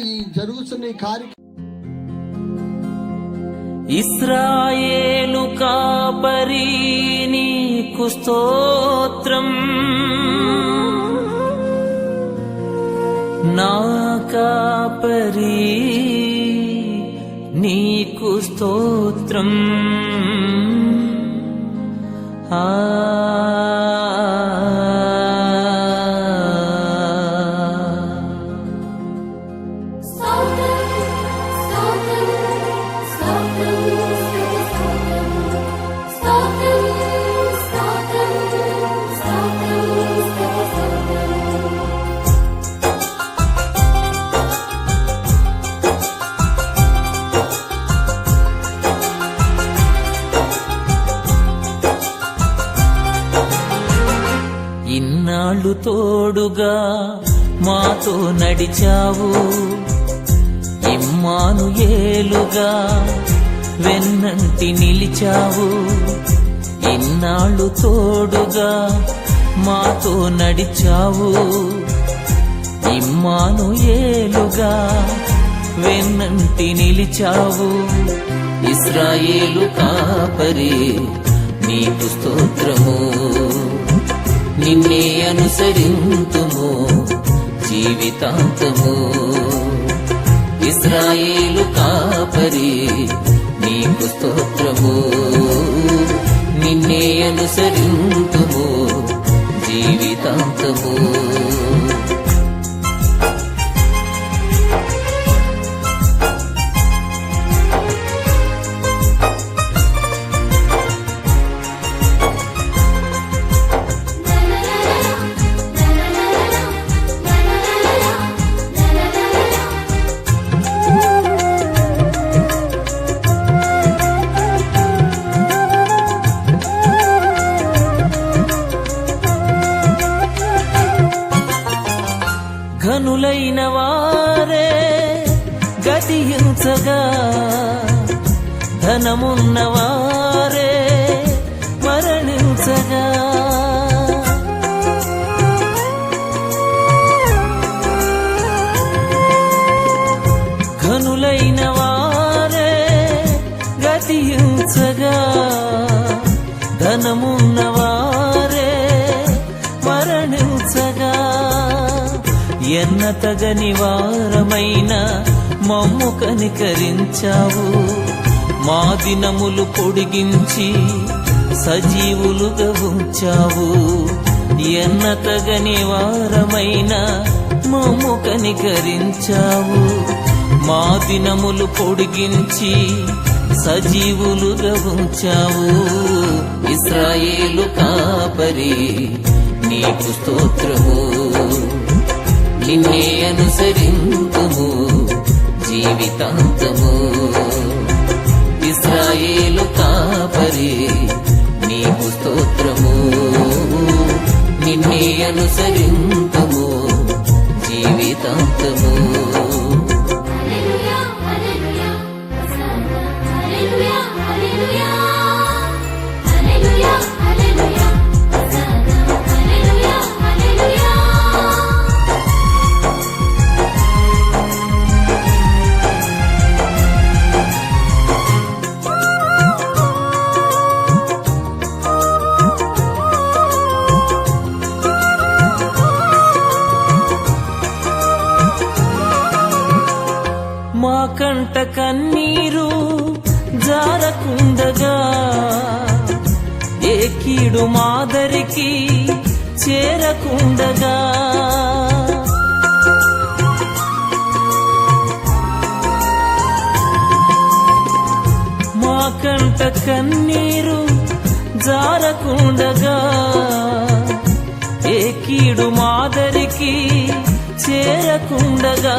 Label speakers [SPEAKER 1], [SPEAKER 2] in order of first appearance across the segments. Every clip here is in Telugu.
[SPEAKER 1] ఈ జరుగుతున్న ఈ కార్యక్రమం
[SPEAKER 2] ఇశ్రాయేలు కాపరి నీకు స్తోత్రం, నా కాపరి నీకు స్తోత్రం. ఇన్నాళ్ళు తోడుగా మాతో నడిచావు, ఇమ్మానుయేలుగా వెన్నంటి నిలిచావు. ఇన్నాళ్ళు తోడుగా మాతో నడిచావు, ఇమ్మానుయేలుగా వెన్నంటి నిలిచావు. ఇశ్రాయేలు కాపరి నీకు స్తోత్రము, నిన్నే అనుసరింతుము జీవితాంతము. ఇశ్రాయేలు కాపరి నీకు స్తోత్రము, నిన్నే అనుసరింతుము జీవితాంతము. ఘనులైన వారే గతించగా, ధనమున్న వారే మరణించగా, ఘనులైన వారే గతించగా, ధనమున్న వారే మరణించగా, ఎన్నతగని వారమైన మమ్ము కనికరించావు. మా దినములు పొడిగించి సజీవులుగా ఉంచావు. ఎన్నతగని వారమైన మమ్ము కనికరించావు. మా దినములు పొడిగించి సజీవులుగా ఉంచావు. ఇశ్రాయేలు కాపరి నీకు స్తోత్రము, నిన్నే అనుసరింతుము జీవితాంతము. ఇశ్రాయేలు కాపరి నీకు స్తోత్రము, నిన్నే అనుసరింతుము జీవితాంతము. మా కంట కన్నీరు జారకుండగా, ఏ కీడు మాదరికి చేరకుండగా, మా కంట కన్నీరు జారకుండగా, ఏ కీడు మాదరికి చేరకుండగా,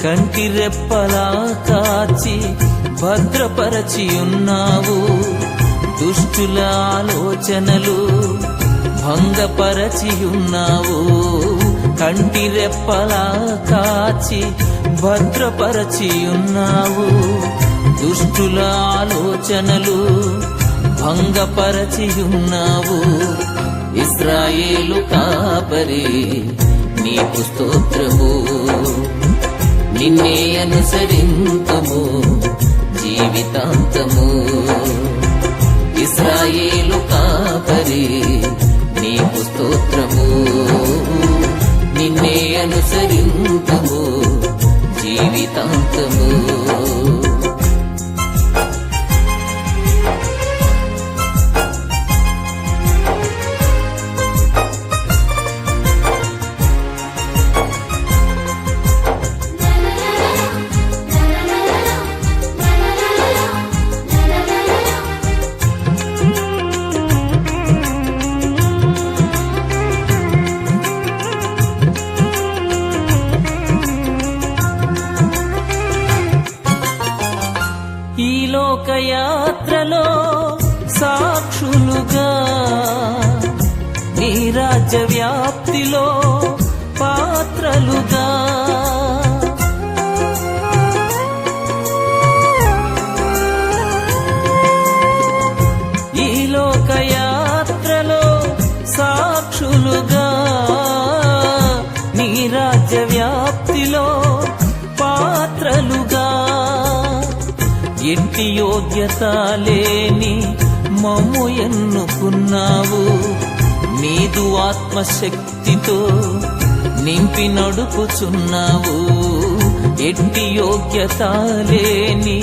[SPEAKER 2] కంటి రెప్పలా కాచి భద్రపరచి ఉన్నావు. దుష్టుల ఆలోచనలు భంగపరచి ఉన్నావు. కంటి రెప్పలా కాచి భద్రపరచి ఉన్నావు. దుష్టుల ఆలోచనలు భంగపరచి ఉన్నావు. ఇశ్రాయేలు కాపరి నీకు స్తోత్రము. నిన్నే అనుసరింతుము జీవితాంతము. ఇశ్రాయేలు కాపరి నీకు స్తోత్రము, నిన్నే అనుసరింతుము జీవితాంతము. ఈ లోకయాత్రలో సాక్షులుగా నీ రాజ్య వ్యాప్తిలో పాత్రలుగా ఈ లోకయాత్రలో సాక్షులుగా నీ రాజ్య వ్యాప్తిలో పాత్రలుగా ఎట్టి యోగ్యత లేని మమ్ము ఎన్నుకున్నావు, నీదు ఆత్మశక్తితో నింపి నడుపుచున్నావు. ఎట్టి యోగ్యత లేని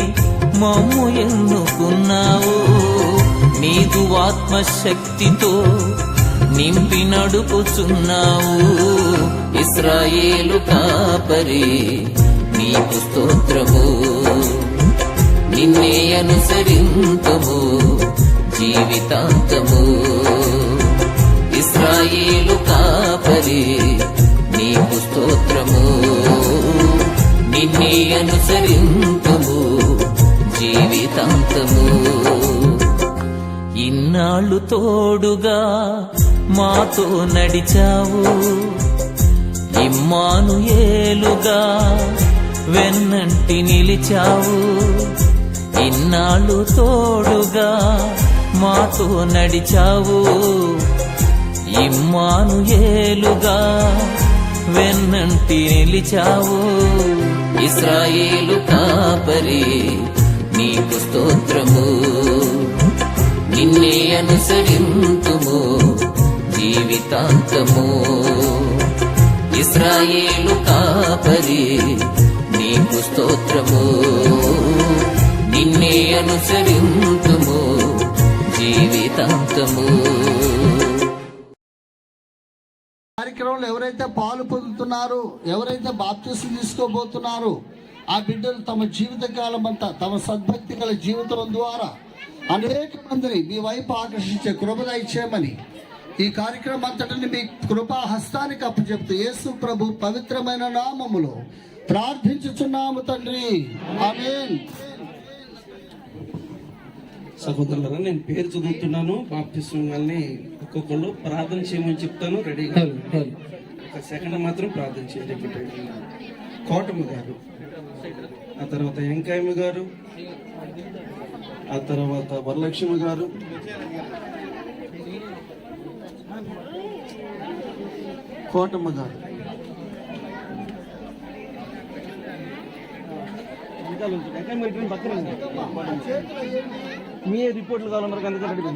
[SPEAKER 2] మమ్ము ఎన్నుకున్నావు, నీదు ఆత్మశక్తితో నింపి నడుపుచున్నావు. ఇశ్రాయేలు కాపరి నీకు స్తోత్రము, నిన్నే అనుసరింతుము జీవితాంతము. ఇశ్రాయేలు కాపరి నీకు స్తోత్రము, నిన్నే అనుసరింతుము జీవితాంతము. ఇన్నాళ్ళు తోడుగా మాతో నడిచావు, ఇమ్మానుయేలుగా వెన్నంటి నిలిచావు. ఇన్నాళ్ళు తోడుగా మాతో నడిచావు, ఇమ్మానుయేలుగా వెన్నంటి నిలిచావు. ఇశ్రాయేలు కాపరి నీకు స్తోత్రము, నిన్నే అనుసరింతుము జీవితాంతము. ఇశ్రాయేలు కాపరి నీకు స్తోత్రము, నిన్నే అనుసరింతుము జీవితాంతము.
[SPEAKER 1] కార్యక్రమంలో ఎవరైతే పాలు పొందుతున్నారో, ఎవరైతే బాప్తిసం తీసుకోబోతున్నారో ఆ బిడ్డలు తమ జీవిత కాలం అంతా తమ సద్భక్తి గల జీవితం ద్వారా అనేక మందిని మీ వైపు ఆకర్షించే కృప దయచేయమని ఈ కార్యక్రమం అంతటిని మీ కృపా హస్తానికి అప్పచెప్తూ యేసు ప్రభు పవిత్రమైన నామములో ప్రార్థించుచున్నాము తండ్రి, ఆమేన్.
[SPEAKER 3] సహోదరులారా, నేను పేరు చదువుతున్నాను. బాప్తిస్మం వాళ్ళని ఒక్కొక్కళ్ళు ప్రార్థన చేయమని చెప్తాను. రెడీగా ఒక సెకండ్ మాత్రం ప్రార్థన చేయండి. కోటమ్మ గారు, ఆ తర్వాత వెంకయ్యమ్మ గారు, ఆ తర్వాత వరలక్ష్మి గారు, కోటమ్మ గారు, మీ రిపోర్ట్లు కావాలన్నారు అందుకని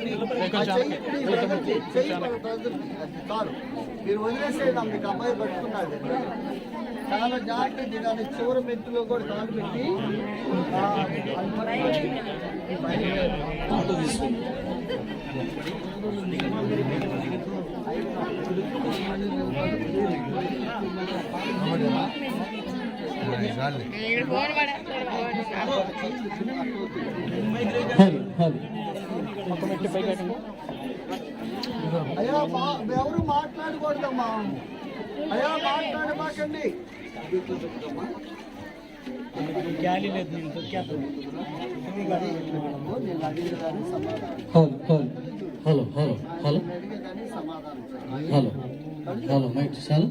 [SPEAKER 1] మీరు వదిలేసేయండి. మీకు అమ్మాయి పట్టుకున్నాడు, చాలా జాగ్రత్త. దాని చివరి మెట్టులో కూడా కాలు పెట్టి అయ్యా ఎవరు మాట్లాడకూడదమ్మా, అయ్యా మాట్లాడమాకండి.
[SPEAKER 4] గాలి లేదు, నేను దొరికేస్తాను.
[SPEAKER 1] Hello hello hello hello hello mike sir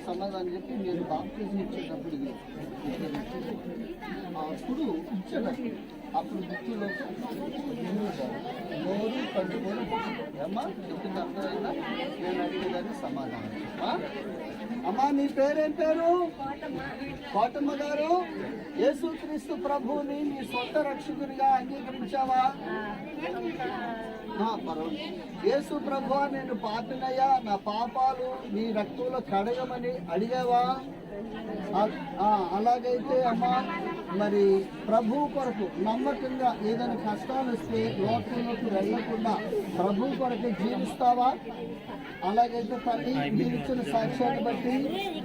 [SPEAKER 1] సమాధానం చెప్పి మీరు బాప్తిజం ఇచ్చేటప్పుడు అప్పుడు కూర్చోండి. అప్పుడు గుర్తులో నోరు కట్టుకొని అమ్మా చెప్పింది అర్థమైందా? నేను అడిగేదాన్ని సమాధానం చెప్పా. అమ్మా నీ పేరేం పేరు? కోటమ్మ గారు, యేసుక్రీస్తు ప్రభువుని నీ సొంత రక్షకునిగా అంగీకరించావా? పర్వాలేదు. యేసు ప్రభువా నేను పాపినయ్యా, నా పాపాలు నీ రక్తంలో కడగమని అడిగావా? అలాగైతే అమ్మా మరి ప్రభువు కొరకు నమ్మకంగా ఏదైనా కష్టాలు వస్తే లోకంలోకి వెళ్ళకుండా ప్రభువు కొరకు జీవిస్తావా? అలాగైతే తల్లి మీరు ఇచ్చిన సాక్ష్యాన్ని బట్టి,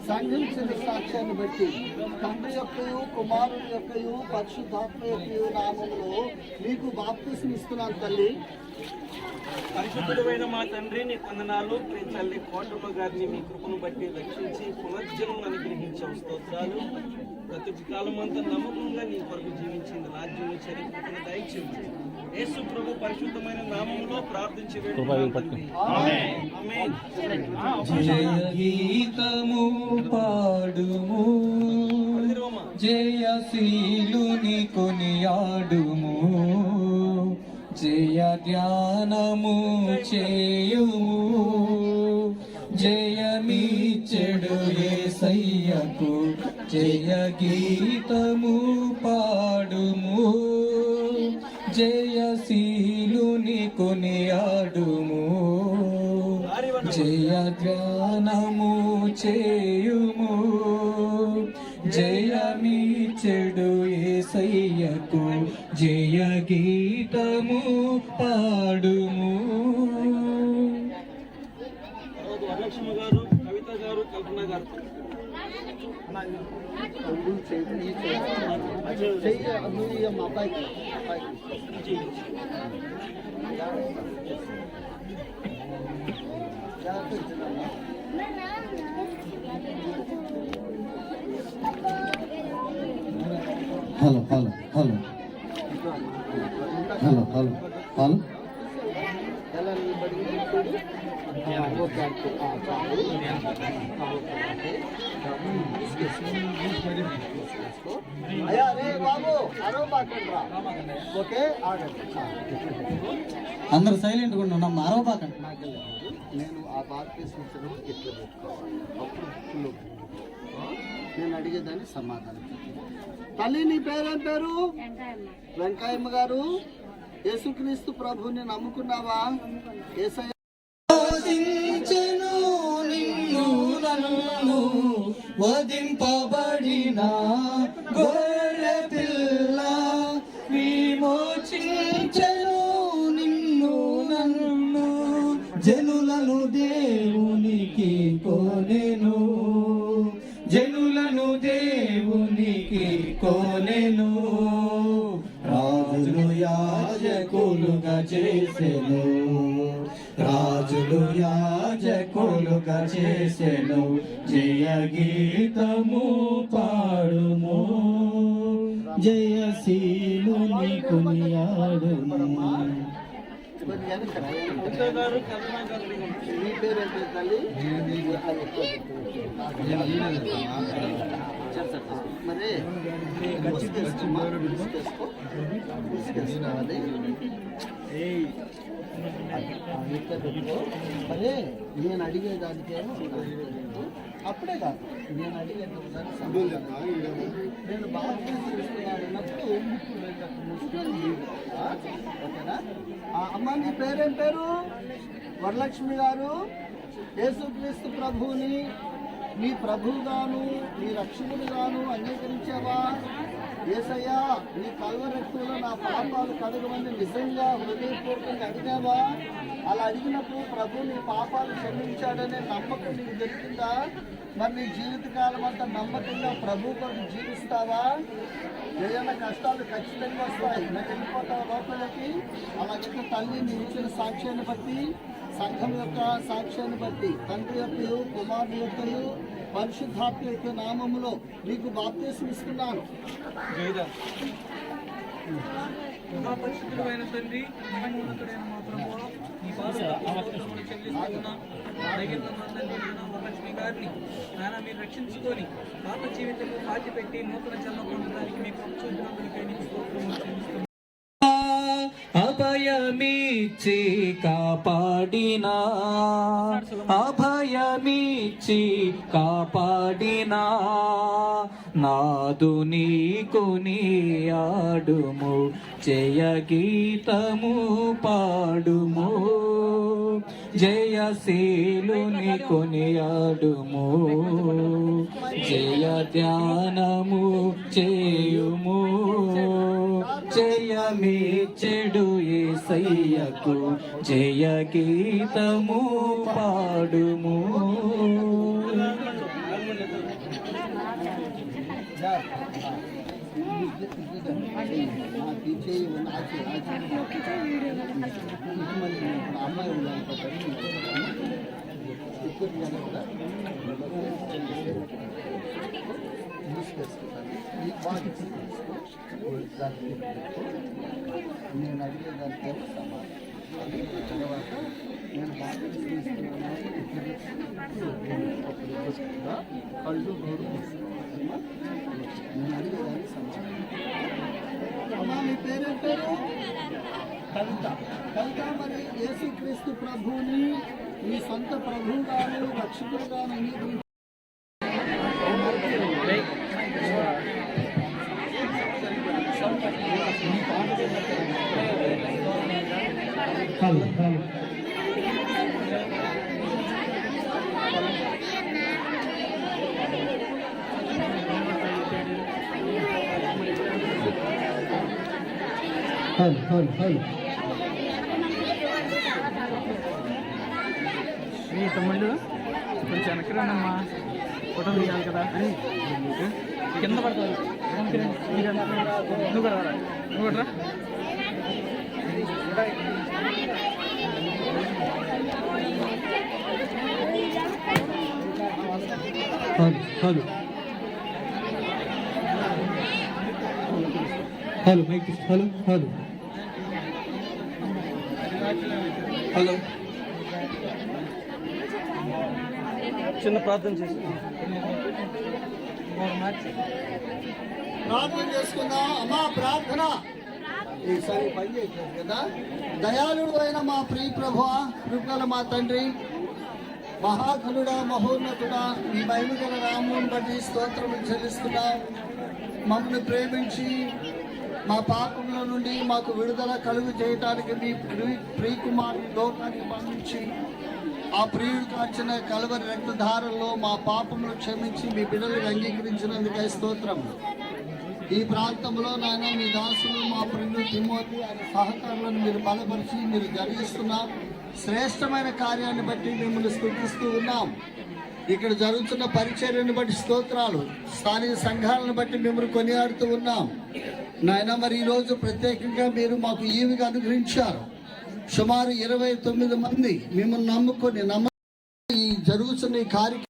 [SPEAKER 1] సంఘం ఇచ్చిన సాక్ష్యాన్ని బట్టి తండ్రి యొక్కయు కుమారుని యొక్కయు పరిశుద్ధాత్మ యొక్కయు నామములో మీకు బాప్తిస్మం ఇస్తున్నాను తల్లి.
[SPEAKER 3] పరిశుద్ధుడైన మా తండ్రి నీ వందనాలు. ప్రియ తల్లి కోటమ్మ గారిని మీ కృపను బట్టి రక్షించి పునర్జన్మం అనుగ్రహించే స్తోత్రాలు. ప్రతి కాలం అంతా నమ్మకంగా నీ కొరకు జీవించింది రాజ్యం చరిత్రను దయచేయండి. యేసు ప్రభు పరిశుద్ధమైన నామములో ప్రార్థించి
[SPEAKER 5] గీతము పాడుము, జయశీలుని కొనియాడుము, జయ ధ్యానము చేయుము, జయమీచెడు యేసయ్యకు జయ గీతము పాడుము, జయశీలుని కొనియాడుము, జయ ధ్యానము చేయుము, జయమీచెడు యేసయ్యకు జయ గీతము పాడుము.
[SPEAKER 3] వరలక్ష్మి గారు, కవిత గారు, కల్పన గారు
[SPEAKER 5] hello hello hello hello hello hello
[SPEAKER 1] ఎలా అయ్యా రే బాబు అరో బాకండ్రా. ఓకే ఆగండి.
[SPEAKER 5] అందరూ సైలెంట్గా ఉన్నాం, అరవబాకండి.
[SPEAKER 1] నేను ఆ బాప్తిస్మం ఇచ్చినప్పుడు ఎట్లా పెట్టుకోవాలి? అప్పుడు బుక్కులో నేను అడిగేదాన్ని సమాధానం. తల్లి నీ పేరేం పేరు? వెంకయ్యమ్మ గారు, యేసుక్రీస్తు ప్రభుని నమ్ముకున్నావా? యేసయ్య
[SPEAKER 5] నిన్ను నన్ను వధింపబడిన గొర్రె పిల్ల విమోచించెను నిన్ను నన్ను, జనులను దేవునికి కొనెను, జనులను దేవునికి కొనెను, రాజులు యాజకులుగా చేసెను, రాజులు యాజకులుగా చేసెను, జయ గీతము పాడుము, జయశీలుని కొనియాడుము.
[SPEAKER 3] గారు, కల్పన గారు
[SPEAKER 1] నీ పేరేంటి తల్లి? మరి అరే నేను అడిగేదానికేమో అప్పుడే కాదు, నేను అడిగేదానికి నేను బాగా తీసుకున్నానప్పుడు ఓకేనా? అమ్మ నీ పేరేం పేరు? వరలక్ష్మి గారు, యేసుక్రీస్తు ప్రభువుని నీ ప్రభువుగాను నీ రక్షకుడుగాను అంగీకరించావా? యేసయ్యా నీ కల్వరక్తులో నా పాపాలు కడగమని నిజంగా హృదయపూర్వకంగా అడిగావా? అలా అడిగినప్పుడు ప్రభు నీ పాపాలు క్షమించాడనే నమ్మకం నీకు దొరికిందా? మరి నీ జీవితకాలం అంతా నమ్మకంగా ప్రభు కొరకు జీవిస్తావా? ఏదైనా కష్టాలు ఖచ్చితంగా వస్తాయి, నాకు వెళ్ళిపోతావు లోపలికి. అలాగే తల్లి నీ ఇచ్చిన సాక్ష్యాన్ని బట్టి, సంఘం యొక్క సాక్ష్యాన్ని బట్టి, తండ్రి యొక్కయు కుమారుని యొక్కయు పరిశుద్ధాత్మ యొక్క నామములో నీకు బాప్తిస్మం ఇస్తున్నాను.
[SPEAKER 6] పరిశుద్ధుడైన తండ్రి, మహోన్నతుడైన మా ప్రభువా, ఈ పాదములను చెల్లిస్తున్నాం. వరలక్ష్మి గారిని నాన్న మీరు రక్షించుకొని పాత జీవితంలో పాతి పెట్టి నూతన జన్మ పొందడానికి మీకు చూపినందుకు
[SPEAKER 5] అభయమిచ్చి కాపాడినా అభయమిచ్చి కాపాడినా నాదు నీకు నీయాడుము జయ గీతము పాడుము జయశీలుని కొనియాడుము జయ ధ్యానము చేయుము జయమి చెడు యేసయ్యకు జయ గీతము పాడుము.
[SPEAKER 1] నేను అడిగేదానికి తర్వాత నేను బాగా కళ్ళు నోరు నేను అడిగేదానికి సమాధానం. అమ్మా మీ పేరేం పేరు? కవిత. కవిత, మరి యేసుక్రీస్తు ప్రభువుని మీ సొంత ప్రభువుగాను రక్షకుడుగాను అంగీకరించి
[SPEAKER 6] ఈ తమ్ముళ్ళు కొంచెం వెనక్కి రండమ్మా, ఫోటో తీయాలి కదా అని కింద పడతారు. నువ్వు కూడా రా, నువ్వు కూడా రా.
[SPEAKER 5] Hello mike hello hello
[SPEAKER 3] hello, చిన్న ప్రార్థన చేసి
[SPEAKER 1] ప్రార్థన చేసుకుందాం. అమ్మా ప్రార్థన ఈసారి పని చేయట్లేదు కదా. దయాళుడు అయిన మా ప్రియ ప్రభువా, కృపగల మా తండ్రి, మహాఘనుడా, మహోన్నతుడా, మీ మహిమగల రాముని బట్టి స్తోత్రము చెల్లిస్తున్నాం. మమ్మల్ని ప్రేమించి మా పాపముల నుండి మాకు విడుదల కలుగు చేయటానికి మీ ప్రియకుమారుని లోకానికి పంపించి ఆ ప్రియుడు కాచిన కలవరి రక్తధారల్లో మా పాపములు క్షమించి మీ బిడ్డలకు అంగీకరించినందుకై స్తోత్రములు. ఈ ప్రాంతంలో నాయన మీ దాసులు మా ప్రియుడు తిమోతి ఆయన సహకారులను మీరు బలపరిచి మీరు జరిగిస్తున్న శ్రేష్టమైన కార్యాన్ని బట్టి మిమ్మల్ని స్తుతిస్తూ ఉన్నాం. ఇక్కడ జరుగుతున్న పరిచర్యను బట్టి స్తోత్రాలు, స్థానిక సంఘాలను బట్టి మిమ్మల్ని కొనియాడుతూ ఉన్నాం నాయన. మరి ఈరోజు ప్రత్యేకంగా మీరు మాకు ఈవిగా అనుగ్రహించారు. సుమారు 29 మంది మిమ్మల్ని నమ్ముకొని ఈ జరుగుతున్న ఈ కార్యక్రమం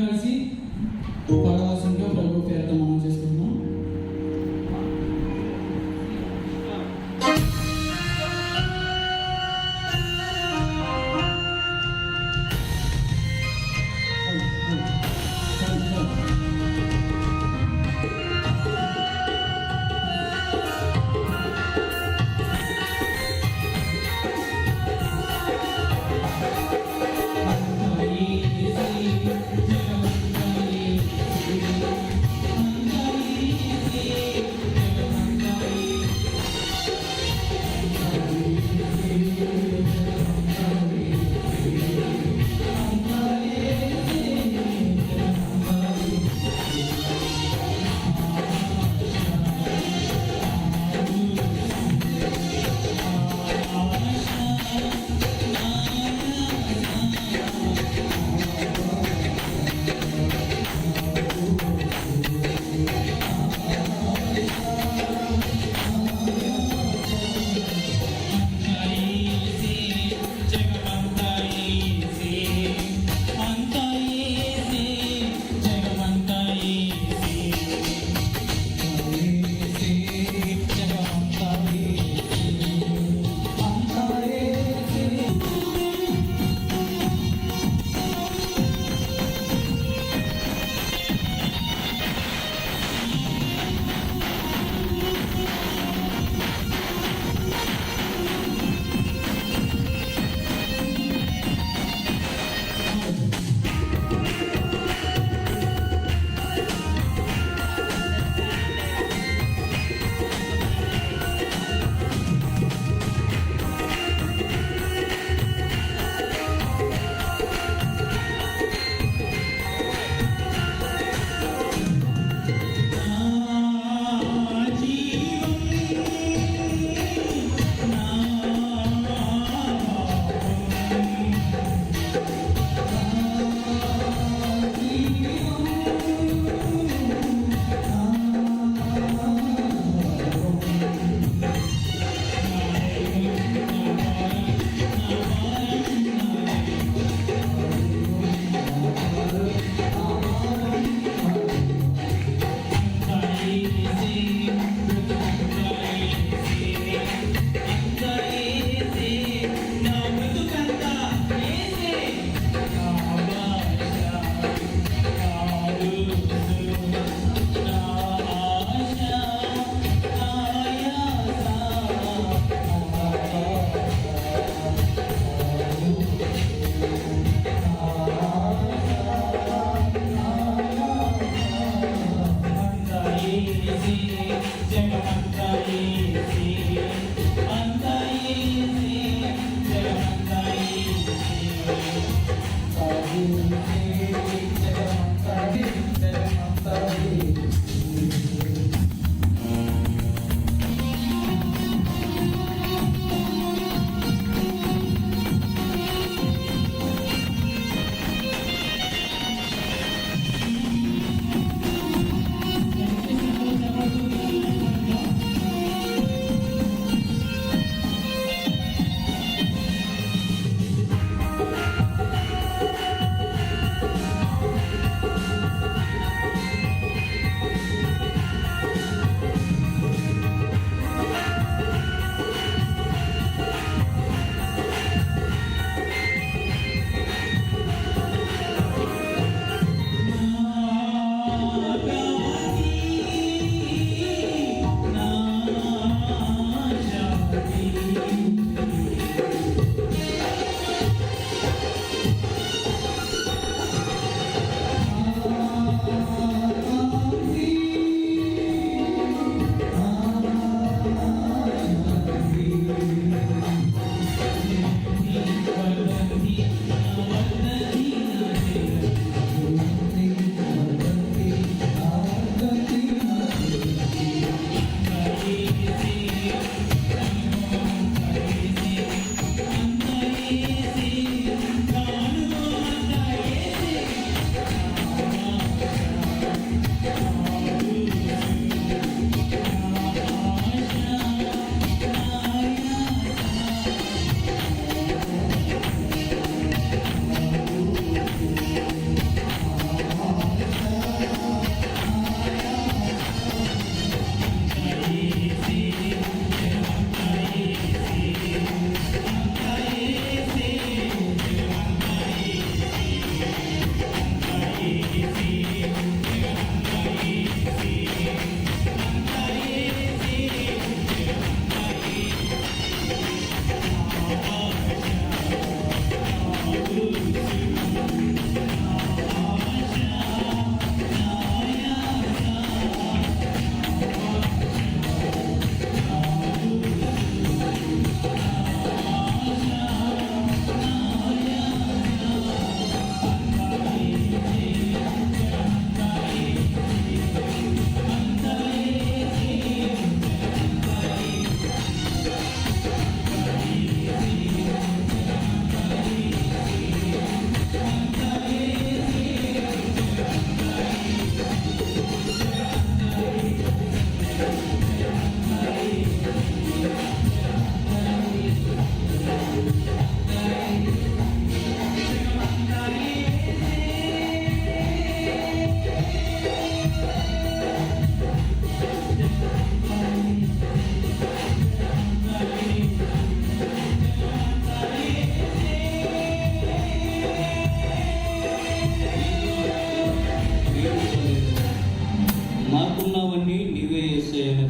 [SPEAKER 7] కలిసి పాడవలసిందిగా ప్రభు పేరుతో మనం చేసుకుందాం.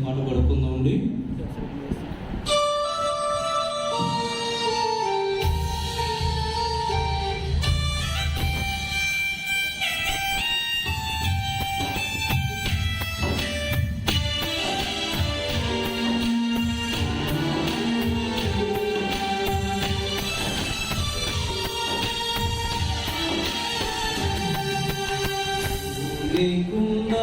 [SPEAKER 5] పాట పడుకుందామండి. లేకుండా